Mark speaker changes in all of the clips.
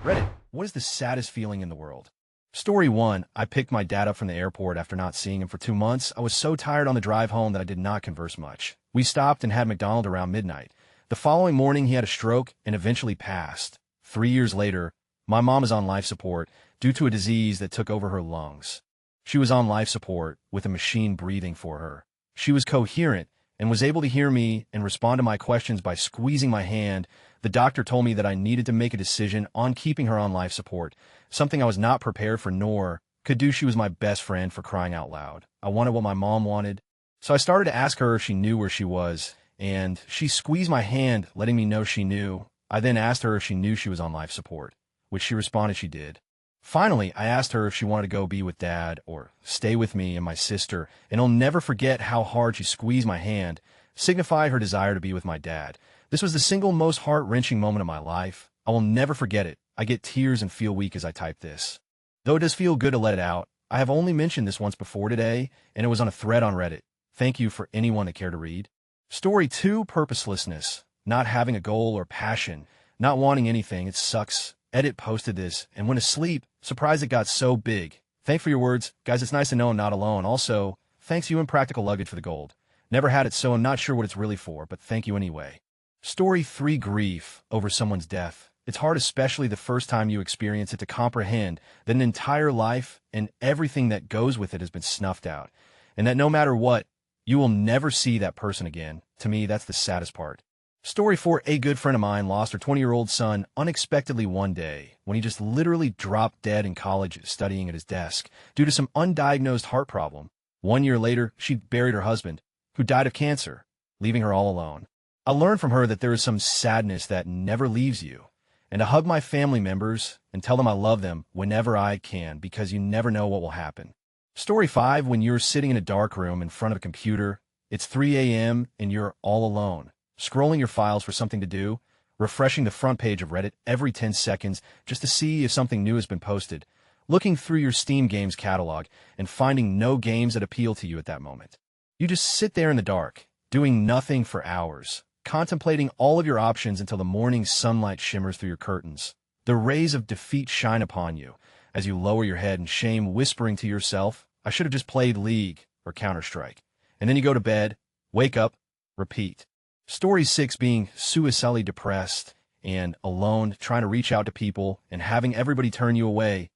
Speaker 1: Reddit, what is the saddest feeling in the world? Story 1. I picked my dad up from the airport after not seeing him for 2 months. I was so tired on the drive home that I did not converse much. We stopped and had McDonald's around midnight. The following morning, he had a stroke and eventually passed. 3 years later, my mom is on life support due to a disease that took over her lungs. She was on life support with a machine breathing for her. She was coherent and was able to hear me and respond to my questions by squeezing my hand. The doctor told me that I needed to make a decision on keeping her on life support, something I was not prepared for nor could do. She was my best friend, for crying out loud. I wanted what my mom wanted, so I started to ask her if she knew where she was, and she squeezed my hand, letting me know she knew. I then asked her if she knew she was on life support, which she responded she did. Finally, I asked her if she wanted to go be with Dad or stay with me and my sister, and I'll never forget how hard she squeezed my hand, signifying her desire to be with my dad. This was the single most heart-wrenching moment of my life. I will never forget it. I get tears and feel weak as I type this. Though it does feel good to let it out, I have only mentioned this once before today, and it was on a thread on Reddit. Thank you for anyone that cared to read. Story 2. Purposelessness. Not having a goal or passion. Not wanting anything. It sucks. Edit posted this and went to sleep, surprised it got so big. Thank for your words. Guys, it's nice to know I'm not alone. Also, thanks you and Practical Luggage for the gold. Never had it, so I'm not sure what it's really for, but thank you anyway. Story 3. Grief over someone's death. It's hard, especially the first time you experience it, to comprehend that an entire life and everything that goes with it has been snuffed out, and that no matter what, you will never see that person again. To me, that's the saddest part. Story 4. A good friend of mine lost her 20-year-old son unexpectedly one day when he just literally dropped dead in college studying at his desk due to some undiagnosed heart problem. 1 year later, she buried her husband, who died of cancer, leaving her all alone. I learned from her that there is some sadness that never leaves you, and to hug my family members and tell them I love them whenever I can, because you never know what will happen. Story 5. When you're sitting in a dark room in front of a computer, it's 3 a.m. and you're all alone, scrolling your files for something to do, refreshing the front page of Reddit every 10 seconds just to see if something new has been posted, looking through your Steam games catalog and finding no games that appeal to you at that moment. You just sit there in the dark, doing nothing for hours, contemplating all of your options until the morning sunlight shimmers through your curtains. The rays of defeat shine upon you as you lower your head in shame, whispering to yourself, I should have just played League or Counter-Strike. And then you go to bed, wake up, repeat. Story 6. Being suicidally depressed and alone, trying to reach out to people and having everybody turn you away.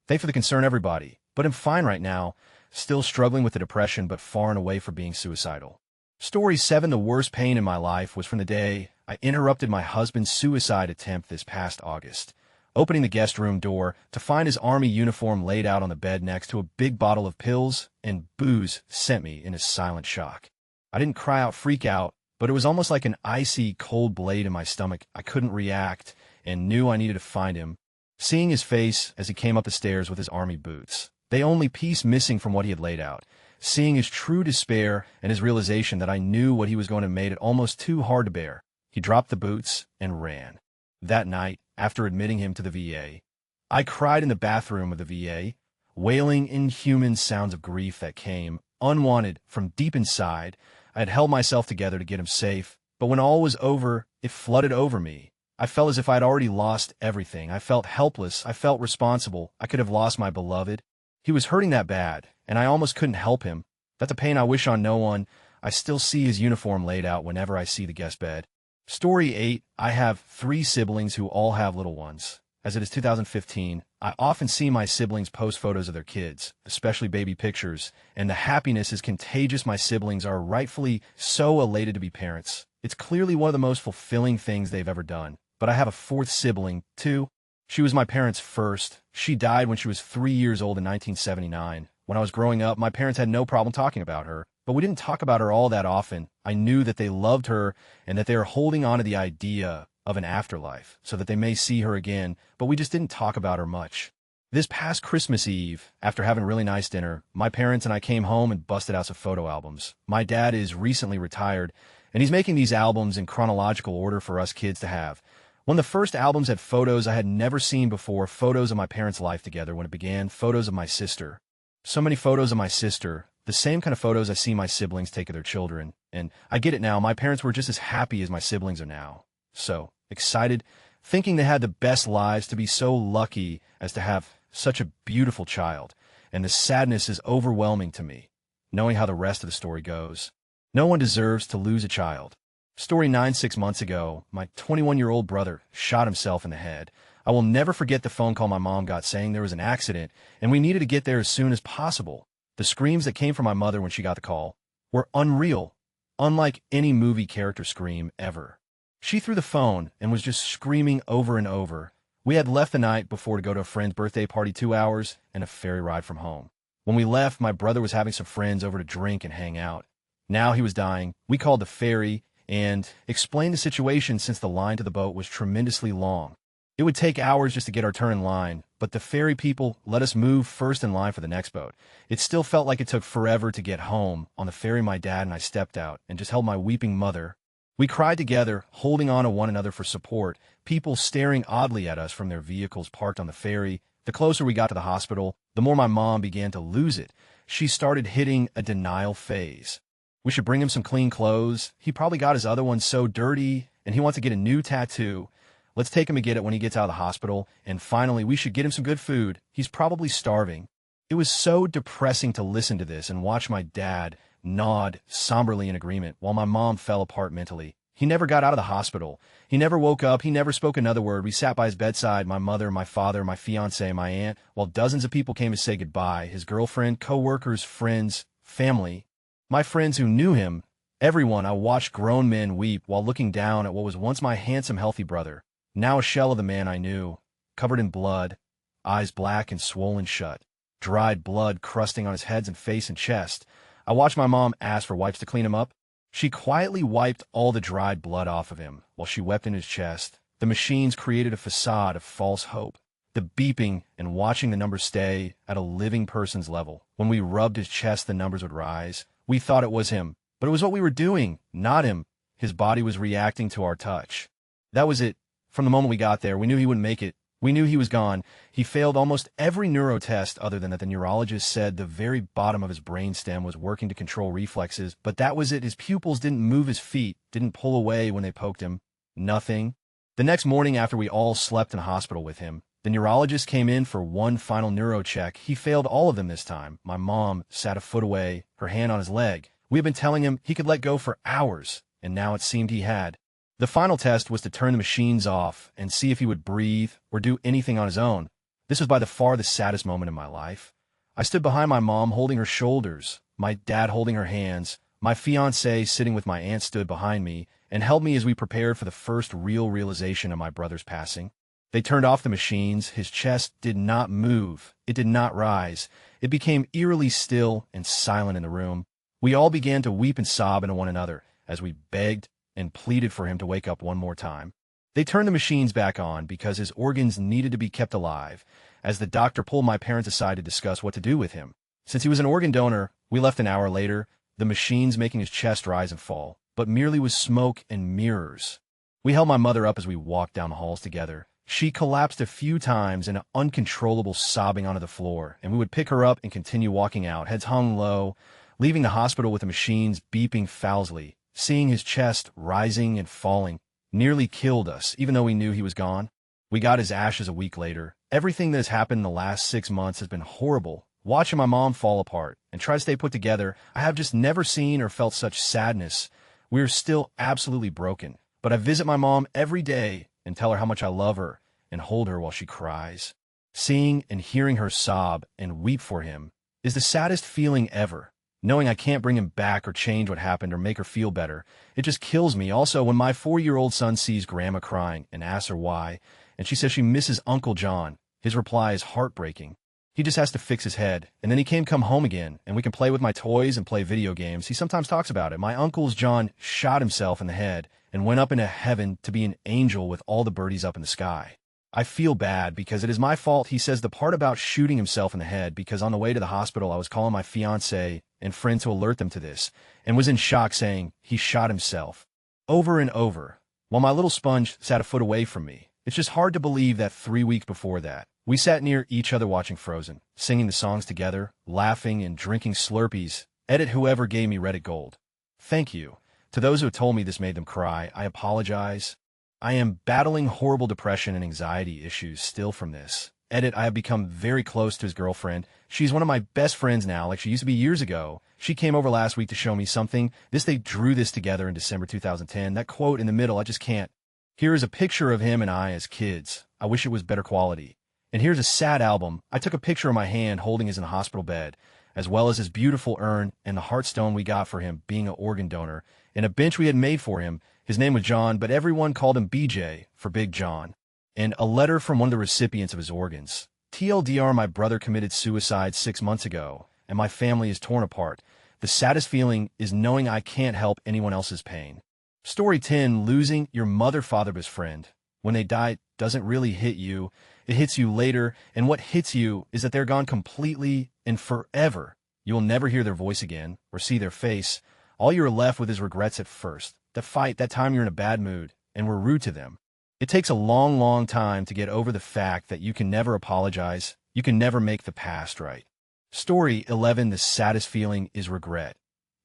Speaker 1: Thanks for the concern, everybody, but I'm fine right now, still struggling with the depression but far and away from being suicidal. Story 7. The worst pain in my life was from the day I interrupted my husband's suicide attempt this past August, opening the guest room door to find his army uniform laid out on the bed next to a big bottle of pills and booze sent me in a silent shock. I didn't cry out, freak out, but it was almost like an icy cold blade in my stomach. I couldn't react and knew I needed to find him. Seeing his face as he came up the stairs with his army boots, the only piece missing from what he had laid out, seeing his true despair and his realization that I knew what he was going to made it almost too hard to bear, he dropped the boots and ran. That night, after admitting him to the VA, I cried in the bathroom of the VA, wailing inhuman sounds of grief that came, unwanted, from deep inside. I had held myself together to get him safe, but when all was over, it flooded over me. I felt as if I had already lost everything. I felt helpless. I felt responsible. I could have lost my beloved. He was hurting that bad, and I almost couldn't help him. That's a pain I wish on no one. I still see his uniform laid out whenever I see the guest bed. Story 8. I have 3 siblings who all have little ones. As it is 2015, I often see my siblings post photos of their kids, especially baby pictures, and the happiness is contagious. My siblings are rightfully so elated to be parents. It's clearly one of the most fulfilling things they've ever done. But I have a 4th sibling, too. She was my parents' first. She died when she was 3 years old in 1979. When I was growing up, my parents had no problem talking about her, but we didn't talk about her all that often. I knew that they loved her and that they were holding on to the idea of an afterlife so that they may see her again, but we just didn't talk about her much. This past Christmas Eve, after having a really nice dinner, my parents and I came home and busted out some photo albums. My dad is recently retired, and he's making these albums in chronological order for us kids to have. One of the first albums had photos I had never seen before, photos of my parents' life together. When it began, photos of my sister. So many photos of my sister, the same kind of photos I see my siblings take of their children. And I get it now, my parents were just as happy as my siblings are now. So, excited, thinking they had the best lives, to be so lucky as to have such a beautiful child, and the sadness is overwhelming to me, knowing how the rest of the story goes. No one deserves to lose a child. Story 9. 6 months ago, my 21-year-old brother shot himself in the head. I will never forget the phone call my mom got saying there was an accident, and we needed to get there as soon as possible. The screams that came from my mother when she got the call were unreal, unlike any movie character scream ever. She threw the phone and was just screaming over and over. We had left the night before to go to a friend's birthday party, 2 hours, and a ferry ride from home. When we left, my brother was having some friends over to drink and hang out. Now he was dying. We called the ferry and explained the situation since the line to the boat was tremendously long. It would take hours just to get our turn in line, but the ferry people let us move first in line for the next boat. It still felt like it took forever to get home. On the ferry, my dad and I stepped out and just held my weeping mother. We cried together, holding on to one another for support, people staring oddly at us from their vehicles parked on the ferry. The closer we got to the hospital, the more my mom began to lose it. She started hitting a denial phase. We should bring him some clean clothes. He probably got his other one so dirty, and he wants to get a new tattoo. Let's take him to get it when he gets out of the hospital. And finally, we should get him some good food. He's probably starving. It was so depressing to listen to this and watch my dad nod somberly in agreement while my mom fell apart mentally. He never got out of the hospital. He never woke up. He never spoke another word. We sat by his bedside, my mother, my father, my fiancé, my aunt, while dozens of people came to say goodbye. His girlfriend, co-workers, friends, family. My friends who knew him, everyone. I watched grown men weep while looking down at what was once my handsome, healthy brother. Now a shell of the man I knew, covered in blood, eyes black and swollen shut, dried blood crusting on his head and face and chest. I watched my mom ask for wipes to clean him up. She quietly wiped all the dried blood off of him while she wept in his chest. The machines created a facade of false hope. The beeping and watching the numbers stay at a living person's level. When we rubbed his chest, the numbers would rise. We thought it was him, but it was what we were doing, not him. His body was reacting to our touch. That was it. From the moment we got there, we knew he wouldn't make it. We knew he was gone. He failed almost every neuro test other than that the neurologist said the very bottom of his brainstem was working to control reflexes, but that was it. His pupils didn't move his feet, didn't pull away when they poked him. Nothing. The next morning after we all slept in hospital with him, the neurologist came in for one final neuro check. He failed all of them this time. My mom sat a foot away, her hand on his leg. We had been telling him he could let go for hours, and now it seemed he had. The final test was to turn the machines off and see if he would breathe or do anything on his own. This was by far the saddest moment in my life. I stood behind my mom holding her shoulders, my dad holding her hands. My fiancé sitting with my aunt stood behind me and held me as we prepared for the first real realization of my brother's passing. They turned off the machines. His chest did not move. It did not rise. It became eerily still and silent in the room. We all began to weep and sob into one another as we begged and pleaded for him to wake up one more time. They turned the machines back on because his organs needed to be kept alive, as the doctor pulled my parents aside to discuss what to do with him. Since he was an organ donor, we left an hour later, the machines making his chest rise and fall, but merely with smoke and mirrors. We held my mother up as we walked down the halls together. She collapsed a few times in an uncontrollable sobbing onto the floor, and we would pick her up and continue walking out, heads hung low, leaving the hospital with the machines beeping foully. Seeing his chest rising and falling nearly killed us, even though we knew he was gone. We got his ashes a week later. Everything that has happened in the last 6 months has been horrible. Watching my mom fall apart and try to stay put together, I have just never seen or felt such sadness. We are still absolutely broken, but I visit my mom every day and tell her how much I love her and hold her while she cries. Seeing and hearing her sob and weep for him is the saddest feeling ever. Knowing I can't bring him back or change what happened or make her feel better, it just kills me. Also, when my 4-year-old son sees Grandma crying and asks her why, and she says she misses Uncle John, his reply is heartbreaking. He just has to fix his head, and then he can come home again, and we can play with my toys and play video games. He sometimes talks about it. My uncle's John shot himself in the head and went up into heaven to be an angel with all the birdies up in the sky. I feel bad because it is my fault. He says the part about shooting himself in the head because on the way to the hospital I was calling my fiancé and friend to alert them to this, and was in shock saying he shot himself over and over, while my little sponge sat a foot away from me. It's just hard to believe that 3 weeks before that, we sat near each other watching Frozen, singing the songs together, laughing and drinking Slurpees. Edit whoever gave me Reddit gold. Thank you. To those who have told me this made them cry, I apologize. I am battling horrible depression and anxiety issues still from this. Edit, I have become very close to his girlfriend. She's one of my best friends now, like she used to be years ago. She came over last week to show me something. They drew this together in December 2010. That quote in the middle, I just can't. Here is a picture of him and I as kids. I wish it was better quality. And here's a sad album. I took a picture of my hand holding his in the hospital bed, as well as his beautiful urn and the heartstone we got for him being an organ donor, and a bench we had made for him. His name was John, but everyone called him BJ for Big John. And a letter from one of the recipients of his organs. TLDR, my brother committed suicide 6 months ago, and my family is torn apart. The saddest feeling is knowing I can't help anyone else's pain. Story 10, losing your mother, father, best friend. When they die, doesn't really hit you. It hits you later, and what hits you is that they're gone completely and forever. You will never hear their voice again or see their face. All you're left with is regrets at first. That fight, that time you're in a bad mood, and were rude to them. It takes a long, long time to get over the fact that you can never apologize. You can never make the past right. Story 11, the saddest feeling is regret.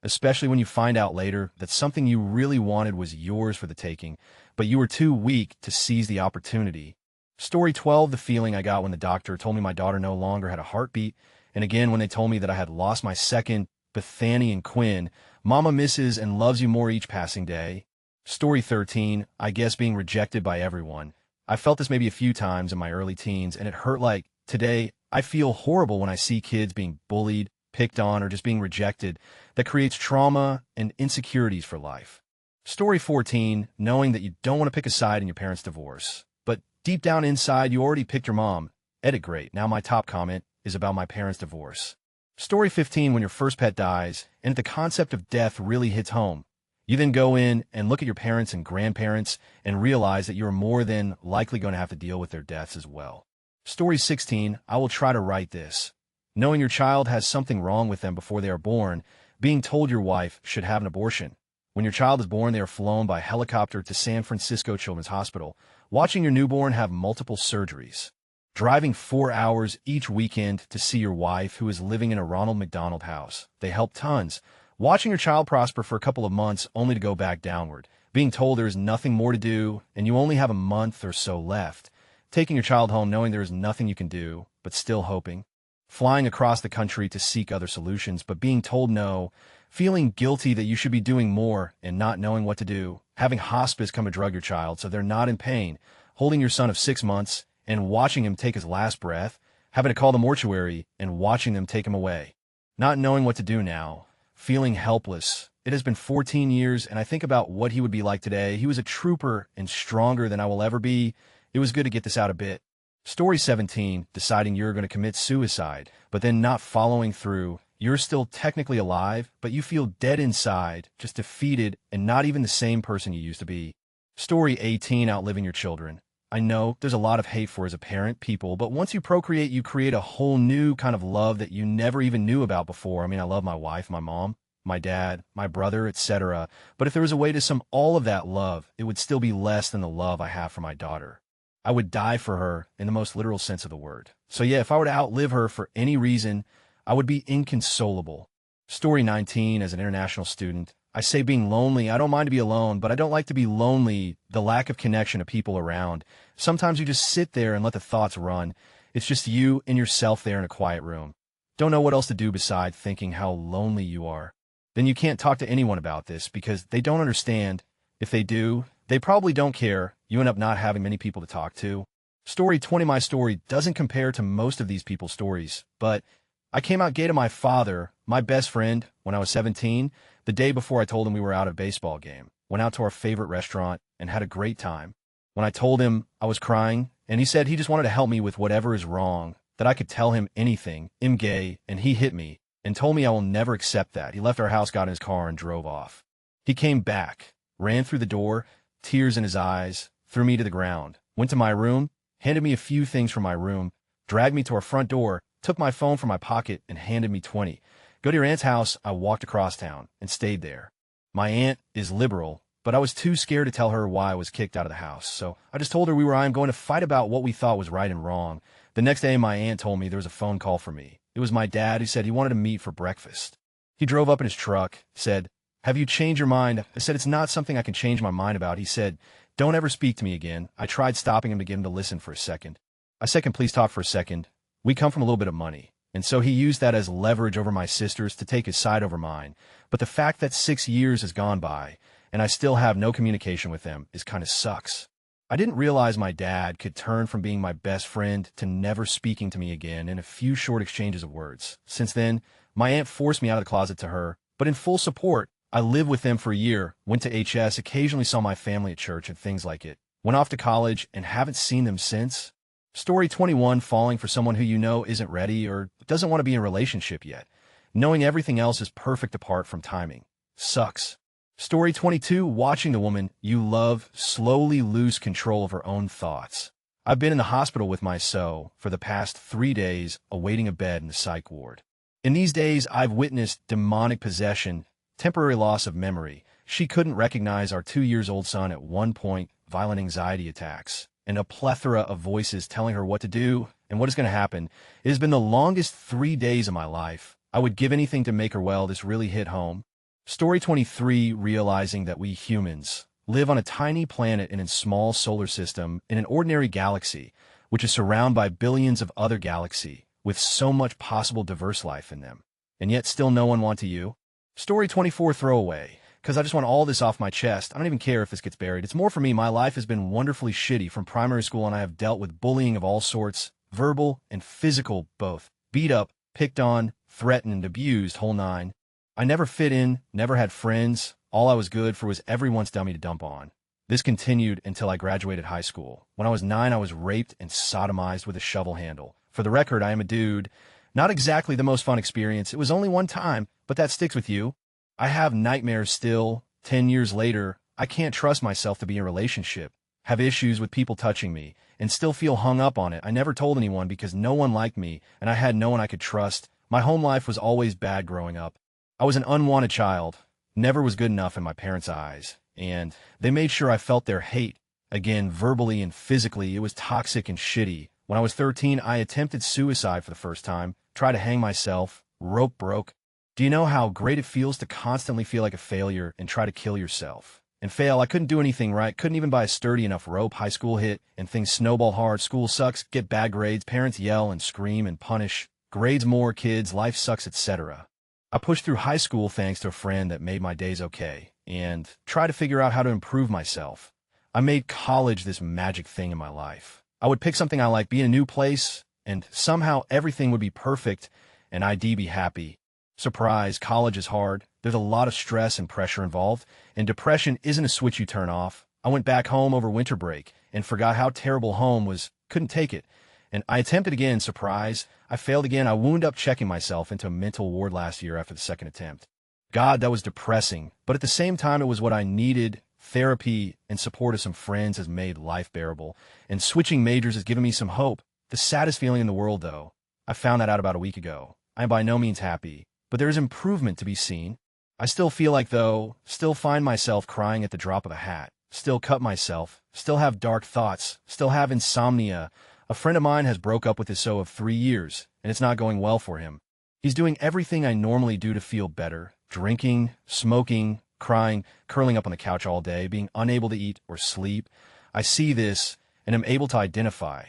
Speaker 1: Especially when you find out later that something you really wanted was yours for the taking, but you were too weak to seize the opportunity. Story 12, the feeling I got when the doctor told me my daughter no longer had a heartbeat, and again when they told me that I had lost my second, Bethany and Quinn. Mama misses and loves you more each passing day. Story 13, I guess being rejected by everyone. I felt this maybe a few times in my early teens, and it hurt like, today, I feel horrible when I see kids being bullied, picked on, or just being rejected. That creates trauma and insecurities for life. Story 14, knowing that you don't want to pick a side in your parents' divorce. But deep down inside, you already picked your mom. Edit, great. Now my top comment is about my parents' divorce. Story 15, when your first pet dies, and the concept of death really hits home. You then go in and look at your parents and grandparents and realize that you're more than likely going to have to deal with their deaths as well. Story 16, I will try to write this. Knowing your child has something wrong with them before they are born, being told your wife should have an abortion. When your child is born, they are flown by helicopter to San Francisco Children's Hospital, watching your newborn have multiple surgeries. Driving 4 hours each weekend to see your wife who is living in a Ronald McDonald house. They help tons. Watching your child prosper for a couple of months only to go back downward. Being told there is nothing more to do and you only have a month or so left. Taking your child home knowing there is nothing you can do, but still hoping. Flying across the country to seek other solutions, but being told no. Feeling guilty that you should be doing more and not knowing what to do. Having hospice come and drug your child so they're not in pain. Holding your son of 6 months and watching him take his last breath. Having to call the mortuary and watching them take him away. Not knowing what to do now. Feeling helpless. It has been 14 years, and I think about what he would be like today. He was a trooper and stronger than I will ever be. It was good to get this out a bit. Story 17, deciding you're going to commit suicide, but then not following through. You're still technically alive, but you feel dead inside, just defeated, and not even the same person you used to be. Story 18, outliving your children. I know there's a lot of hate for as a parent, people, but once you procreate, you create a whole new kind of love that you never even knew about before. I mean, I love my wife, my mom, my dad, my brother, etc. But if there was a way to sum all of that love, it would still be less than the love I have for my daughter. I would die for her in the most literal sense of the word. So yeah, if I were to outlive her for any reason, I would be inconsolable. Story 19, as an international student, I say being lonely. I don't mind to be alone, but I don't like to be lonely, the lack of connection of people around. Sometimes you just sit there and let the thoughts run. It's just you and yourself there in a quiet room. Don't know what else to do beside thinking how lonely you are. Then you can't talk to anyone about this because they don't understand. If they do, they probably don't care. You end up not having many people to talk to. Story 20, my story doesn't compare to most of these people's stories, but I came out gay to my father, my best friend, when I was 17, the day before I told him we were out at a baseball game. Went out to our favorite restaurant and had a great time. When I told him I was crying, and he said he just wanted to help me with whatever is wrong, that I could tell him anything, I'm gay, and he hit me, and told me I will never accept that. He left our house, got in his car, and drove off. He came back, ran through the door, tears in his eyes, threw me to the ground, went to my room, handed me a few things from my room, dragged me to our front door, took my phone from my pocket, and handed me 20. Go to your aunt's house. I walked across town and stayed there. My aunt is liberal, but I was too scared to tell her why I was kicked out of the house. So I just told her I'm going to fight about what we thought was right and wrong. The next day, my aunt told me there was a phone call for me. It was my dad who said he wanted to meet for breakfast. He drove up in his truck, said, "Have you changed your mind?" I said, "It's not something I can change my mind about." He said, Don't ever speak to me again. I tried stopping him to get him to listen for a second. I said, can please talk for a second? We come from a little bit of money. And so he used that as leverage over my sisters to take his side over mine. But the fact that 6 years has gone by and I still have no communication with them is kind of sucks. I didn't realize my dad could turn from being my best friend to never speaking to me again in a few short exchanges of words. Since then, my aunt forced me out of the closet to her, but in full support. I lived with them for a year, went to HS, occasionally saw my family at church and things like it. Went off to college and haven't seen them since. Story 21, falling for someone who you know isn't ready or doesn't want to be in a relationship yet. Knowing everything else is perfect apart from timing. Sucks. Story 22, watching the woman you love slowly lose control of her own thoughts. I've been in the hospital with my for the past 3 days, awaiting a bed in the psych ward. In these days, I've witnessed demonic possession, temporary loss of memory. She couldn't recognize our 2-year-old son at one point, violent anxiety attacks, and a plethora of voices telling her what to do and what is going to happen. It has been the longest 3 days of my life. I would give anything to make her well. This really hit home. Story 23, realizing that we humans live on a tiny planet in a small solar system in an ordinary galaxy, which is surrounded by billions of other galaxies with so much possible diverse life in them. And yet still no one wants you. Story 24, throwaway, because I just want all this off my chest. I don't even care if this gets buried. It's more for me. My life has been wonderfully shitty from primary school, and I have dealt with bullying of all sorts, verbal and physical both. Beat up, picked on, threatened, and abused, whole nine. I never fit in, never had friends. All I was good for was everyone's dummy to dump on. This continued until I graduated high school. When I was 9, I was raped and sodomized with a shovel handle. For the record, I am a dude. Not exactly the most fun experience. It was only one time, but that sticks with you. I have nightmares still. 10 years later, I can't trust myself to be in a relationship, have issues with people touching me, and still feel hung up on it. I never told anyone because no one liked me, and I had no one I could trust. My home life was always bad growing up. I was an unwanted child, never was good enough in my parents' eyes, and they made sure I felt their hate. Again, verbally and physically, it was toxic and shitty. When I was 13, I attempted suicide for the first time, tried to hang myself, rope broke. Do you know how great it feels to constantly feel like a failure and try to kill yourself? And fail, I couldn't do anything right, couldn't even buy a sturdy enough rope. High school hit, and things snowball hard. School sucks, get bad grades, parents yell and scream and punish. Grades more, kids, life sucks, etc. I pushed through high school thanks to a friend that made my days okay, and tried to figure out how to improve myself. I made college this magic thing in my life. I would pick something I like, be in a new place, and somehow everything would be perfect, and I'd be happy. Surprise, college is hard. There's a lot of stress and pressure involved, and depression isn't a switch you turn off. I went back home over winter break and forgot how terrible home was, couldn't take it. And I attempted again, surprise. I failed again. I wound up checking myself into a mental ward last year after the second attempt. God, that was depressing, but at the same time, it was what I needed. Therapy and support of some friends has made life bearable, and switching majors has given me some hope. The saddest feeling in the world, though, I found that out about a week ago. I am by no means happy, but there is improvement to be seen. I still feel like, though, still find myself crying at the drop of a hat, still cut myself, still have dark thoughts, still have insomnia. A friend of mine has broke up with his of 3 years, and it's not going well for him. He's doing everything I normally do to feel better, drinking, smoking, crying, curling up on the couch all day, being unable to eat or sleep. I see this and am able to identify.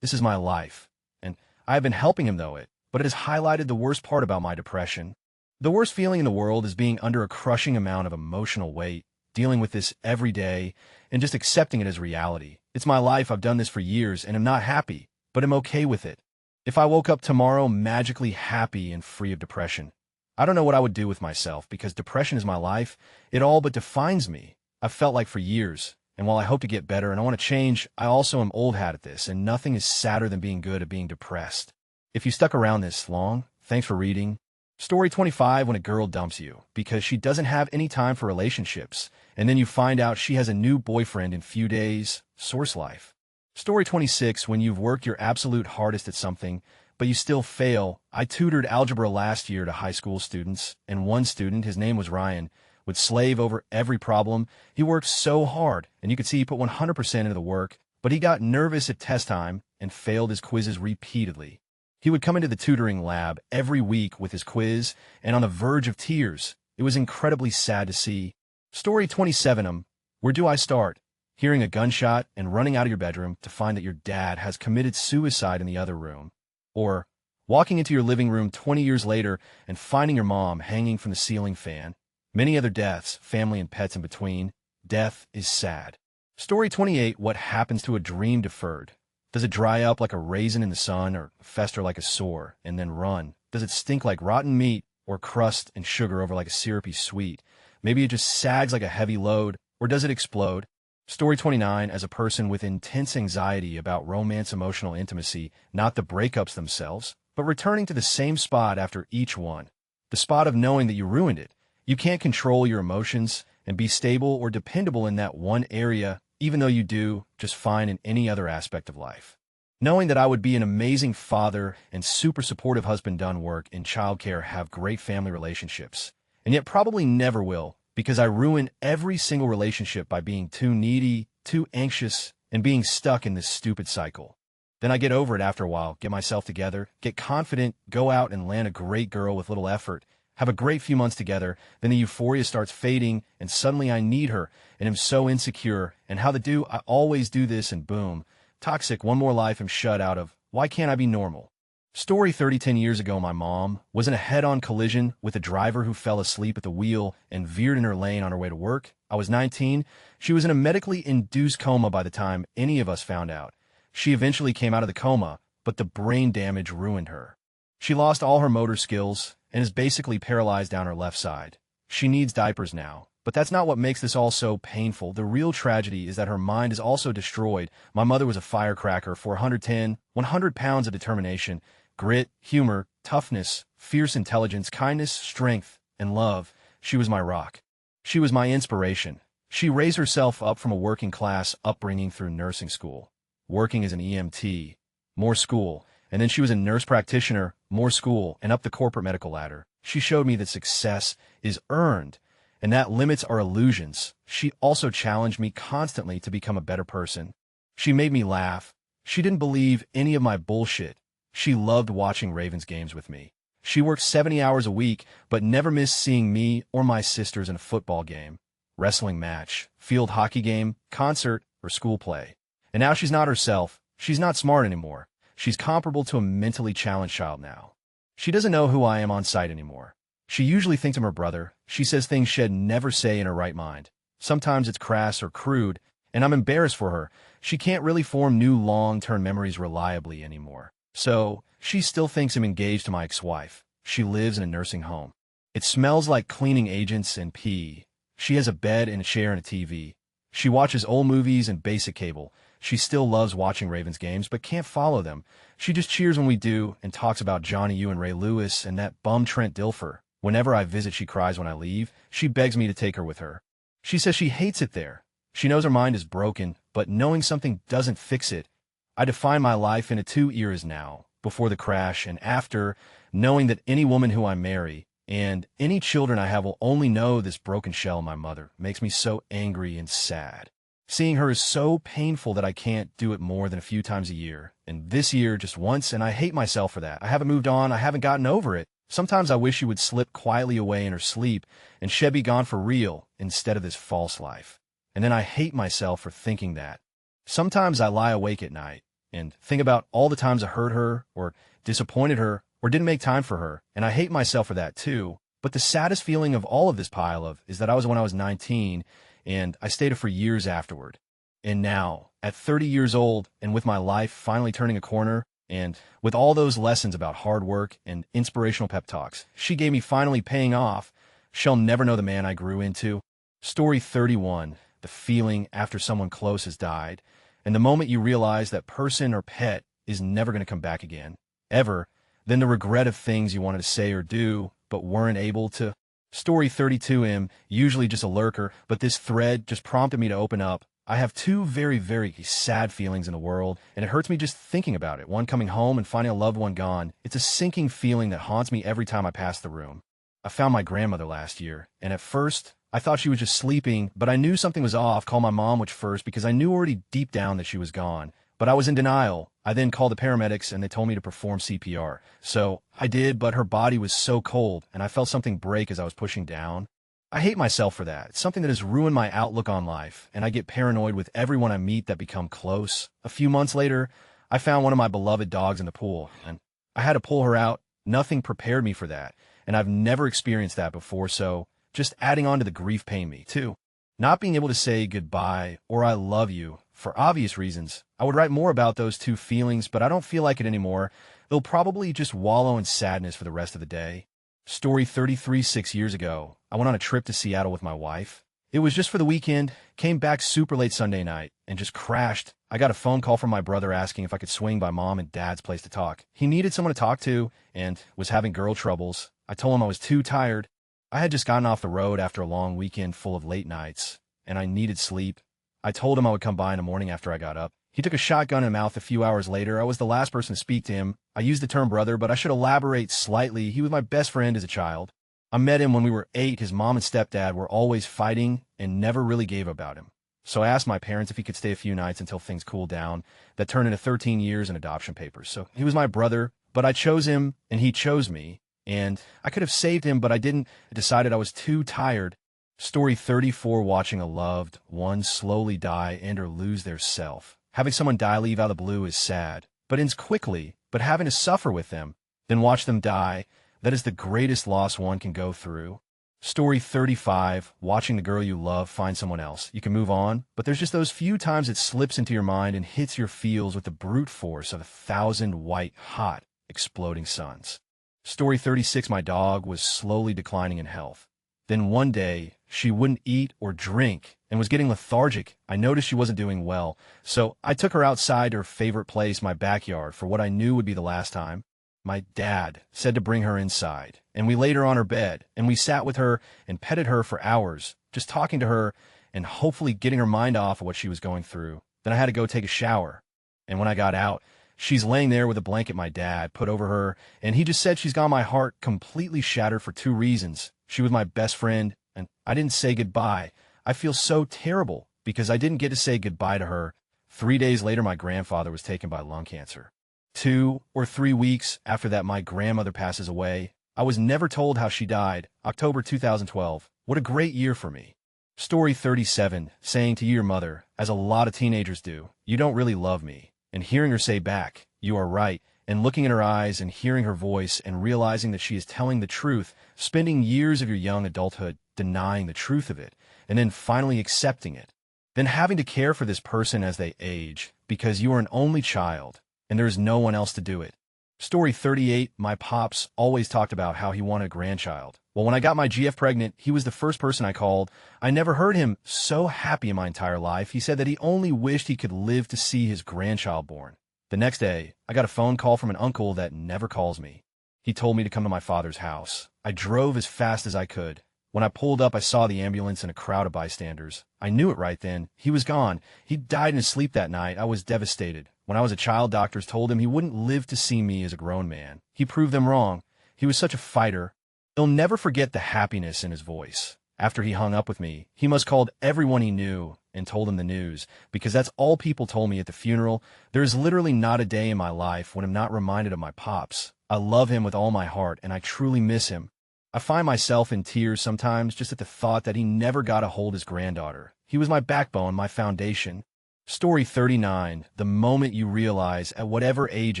Speaker 1: This is my life, and I have been helping him know it, but it has highlighted the worst part about my depression. The worst feeling in the world is being under a crushing amount of emotional weight, dealing with this every day, and just accepting it as reality. It's my life. I've done this for years, and I'm not happy, but I'm okay with it. If I woke up tomorrow magically happy and free of depression, I don't know what I would do with myself, because depression is my life. It all but defines me. I've felt like for years, and while I hope to get better and I want to change, I also am old hat at this, and nothing is sadder than being good at being depressed. If you stuck around this long, thanks for reading. Story 25, when a girl dumps you because she doesn't have any time for relationships, and then you find out she has a new boyfriend in few days. Source life. Story 26, when you've worked your absolute hardest at something, but you still fail. I tutored algebra last year to high school students, and one student, his name was Ryan, would slave over every problem. He worked so hard, and you could see he put 100% into the work, but he got nervous at test time and failed his quizzes repeatedly. He would come into the tutoring lab every week with his quiz and on the verge of tears. It was incredibly sad to see. Story 27, where do I start? hearing a gunshot and running out of your bedroom to find that your dad has committed suicide in the other room, or walking into your living room 20 years later and finding your mom hanging from the ceiling fan. Many other deaths, family and pets in between. Death is sad. Story 28, what happens to a dream deferred? Does it dry up like a raisin in the sun or fester like a sore and then run? Does it stink like rotten meat or crust and sugar over like a syrupy sweet? Maybe it just sags like a heavy load, or does it explode? Story 29, as a person with intense anxiety about romance, emotional intimacy, not the breakups themselves, but returning to the same spot after each one. The spot of knowing that you ruined it. You can't control your emotions and be stable or dependable in that one area, even though you do just fine in any other aspect of life. Knowing that I would be an amazing father and super supportive husband, done work in childcare, have great family relationships, and yet probably never will, because I ruin every single relationship by being too needy, too anxious, and being stuck in this stupid cycle. Then I get over it after a while, get myself together, get confident, go out and land a great girl with little effort, have a great few months together, then the euphoria starts fading, and suddenly I need her, and am so insecure, and how to do, I always do this, and boom, toxic, one more life I'm shut out of. Why can't I be normal? Story 30, 10 years ago, my mom was in a head-on collision with a driver who fell asleep at the wheel and veered in her lane on her way to work. I was 19. She was in a medically induced coma by the time any of us found out. She eventually came out of the coma, but the brain damage ruined her. She lost all her motor skills and is basically paralyzed down her left side. She needs diapers now, but that's not what makes this all so painful. The real tragedy is that her mind is also destroyed. My mother was a firecracker for 100 pounds of determination, grit, humor, toughness, fierce intelligence, kindness, strength, and love. She was my rock. She was my inspiration. She raised herself up from a working-class upbringing through nursing school. Working as an EMT, more school, and then she was a nurse practitioner, more school, and up the corporate medical ladder. She showed me that success is earned, and that limits our illusions. She also challenged me constantly to become a better person. She made me laugh. She didn't believe any of my bullshit. She loved watching Ravens games with me. She worked 70 hours a week, but never missed seeing me or my sisters in a football game, wrestling match, field hockey game, concert, or school play. And now she's not herself. She's not smart anymore. She's comparable to a mentally challenged child now. She doesn't know who I am on sight anymore. She usually thinks I'm her brother. She says things she'd never say in her right mind. Sometimes it's crass or crude, and I'm embarrassed for her. She can't really form new long-term memories reliably anymore. So, she still thinks I'm engaged to my ex-wife. She lives in a nursing home. It smells like cleaning agents and pee. She has a bed and a chair and a TV. She watches old movies and basic cable. She still loves watching Ravens games, but can't follow them. She just cheers when we do and talks about Johnny U and Ray Lewis and that bum Trent Dilfer. Whenever I visit, she cries when I leave. She begs me to take her with her. She says she hates it there. She knows her mind is broken, but knowing something doesn't fix it. I define my life into 2 eras now, before the crash and after, knowing that any woman who I marry and any children I have will only know this broken shell of my mother makes me so angry and sad. Seeing her is so painful that I can't do it more than a few times a year. And this year, just once, and I hate myself for that. I haven't moved on. I haven't gotten over it. Sometimes I wish she would slip quietly away in her sleep and she'd be gone for real instead of this false life. And then I hate myself for thinking that. Sometimes I lie awake at night and think about all the times I hurt her or disappointed her or didn't make time for her, and I hate myself for that too. But the saddest feeling of all of this pile of is that I was when I was 19, and I stayed for years afterward. And now, at 30 years old, and with my life finally turning a corner, and with all those lessons about hard work and inspirational pep talks she gave me finally paying off, she'll never know the man I grew into. Story 31, the feeling after someone close has died, and the moment you realize that person or pet is never going to come back again, ever, then the regret of things you wanted to say or do, but weren't able to. Story 32M, usually just a lurker, but this thread just prompted me to open up. I have two very, very sad feelings in the world, and it hurts me just thinking about it. One, coming home and finding a loved one gone. It's a sinking feeling that haunts me every time I pass the room. I found my grandmother last year, and at first, I thought she was just sleeping, but I knew something was off. Called my mom, which first, because I knew already deep down that she was gone. But I was in denial. I then called the paramedics, and they told me to perform CPR. So I did, but her body was so cold, and I felt something break as I was pushing down. I hate myself for that. It's something that has ruined my outlook on life, and I get paranoid with everyone I meet that become close. A few months later, I found one of my beloved dogs in the pool, and I had to pull her out. Nothing prepared me for that, and I've never experienced that before, so just adding on to the grief pained me, too. Not being able to say goodbye or I love you, for obvious reasons. I would write more about those two feelings, but I don't feel like it anymore. They'll probably just wallow in sadness for the rest of the day. Story 33. 6 years ago, I went on a trip to Seattle with my wife. It was just for the weekend, came back super late Sunday night, and just crashed. I got a phone call from my brother asking if I could swing by Mom and Dad's place to talk. He needed someone to talk to and was having girl troubles. I told him I was too tired. I had just gotten off the road after a long weekend full of late nights, and I needed sleep. I told him I would come by in the morning after I got up. He took a shotgun in mouth a few hours later. I was the last person to speak to him. I used the term brother, but I should elaborate slightly. He was my best friend as a child. I met him when we were 8. His mom and stepdad were always fighting and never really gave about him. So I asked my parents if he could stay a few nights until things cooled down. That turned into 13 years and adoption papers. So he was my brother, but I chose him and he chose me. And I could have saved him, but I didn't. I decided I was too tired. Story 34. Watching a loved one slowly die and or lose their self. Having someone die leave out of the blue is sad, but ends quickly. But having to suffer with them, then watch them die, that is the greatest loss one can go through. Story 35. Watching the girl you love find someone else. You can move on, but there's just those few times it slips into your mind and hits your feels with the brute force of 1,000 white, hot, exploding suns. Story 36. My dog was slowly declining in health. Then one day, she wouldn't eat or drink and was getting lethargic. I noticed she wasn't doing well, so I took her outside to her favorite place, my backyard, for what I knew would be the last time. My dad said to bring her inside, and we laid her on her bed, and we sat with her and petted her for hours, just talking to her and hopefully getting her mind off of what she was going through. Then I had to go take a shower, and when I got out, she's laying there with a blanket my dad put over her, and he just said she's got my heart completely shattered for 2 reasons. She was my best friend, and I didn't say goodbye. I feel so terrible because I didn't get to say goodbye to her. 3 days later, my grandfather was taken by lung cancer. 2 or 3 weeks after that, my grandmother passes away. I was never told how she died. October 2012. What a great year for me. Story 37. Saying to your mother, as a lot of teenagers do, you don't really love me. And hearing her say back, you are right, and looking in her eyes and hearing her voice and realizing that she is telling the truth, spending years of your young adulthood denying the truth of it, and then finally accepting it. Then having to care for this person as they age because you are an only child and there is no one else to do it. Story 38. My pops always talked about how he wanted a grandchild. Well, when I got my GF pregnant, he was the first person I called. I never heard him so happy in my entire life. He said that he only wished he could live to see his grandchild born. The next day, I got a phone call from an uncle that never calls me. He told me to come to my father's house. I drove as fast as I could. When I pulled up, I saw the ambulance and a crowd of bystanders. I knew it right then. He was gone. He died in his sleep that night. I was devastated. When I was a child, doctors told him he wouldn't live to see me as a grown man. He proved them wrong. He was such a fighter. He'll never forget the happiness in his voice. After he hung up with me, he must called everyone he knew and told them the news, because that's all people told me at the funeral. There is literally not a day in my life when I'm not reminded of my pops. I love him with all my heart, and I truly miss him. I find myself in tears sometimes just at the thought that he never got to hold his granddaughter. He was my backbone, my foundation. Story 39. The moment you realize, at whatever age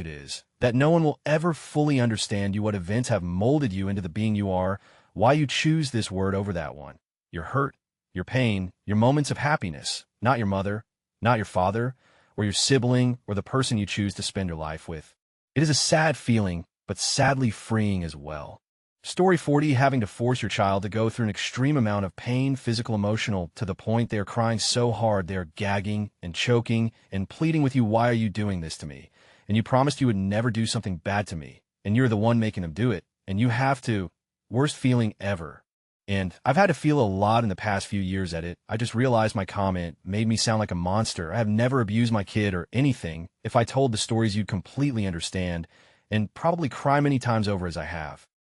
Speaker 1: it is, that no one will ever fully understand you, what events have molded you into the being you are, why you choose this word over that one. Your hurt, your pain, your moments of happiness. Not your mother, not your father, or your sibling, or the person you choose to spend your life with. It is a sad feeling, but sadly freeing as well. Story 40. Having to force your child to go through an extreme amount of pain, physical, emotional, to the point they are crying so hard they are gagging and choking and pleading with you, why are you doing this to me? And you promised you would never do something bad to me, and you're the one making them do it, and you have to. Worst feeling ever. And I've had to feel a lot in the past few years at it. I just realized my comment made me sound like a monster. I have never abused my kid or anything. If I told the stories, you'd completely understand and probably cry many times over as I have.